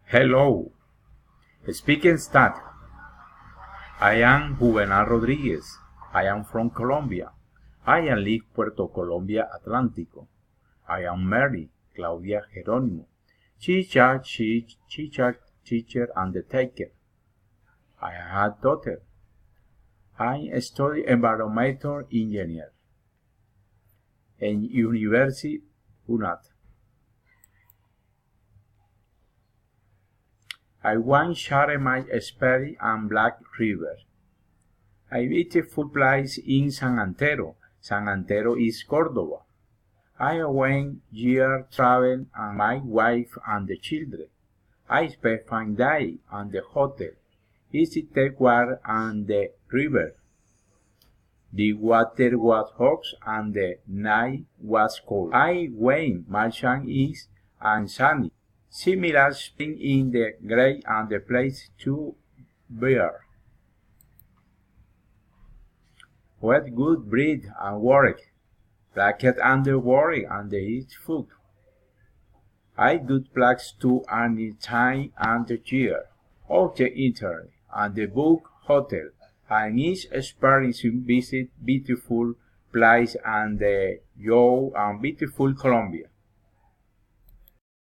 Hello, speaking stat. I am Juvenal Rodriguez. I am from Colombia. I am live Puerto Colombia Atlántico. I am married Claudia Jerónimo. Teacher and the taker. I have daughter. I study environmental engineer in University UNAT. I want share my experience on Black River. A beautiful place in San Antero. San Antero is Córdoba. I went year travel and my wife and the children. I spent 5 days at the hotel, visited water and the river. The water was hot and the night was cold. I went marching east and sunny. Similar spring in the gray and the place to bear. What good breed and work, bracket under work and the eat food. I good plaques to any time and the year, of the internet and the book hotel, and each experience visit beautiful place and the young and beautiful Colombia.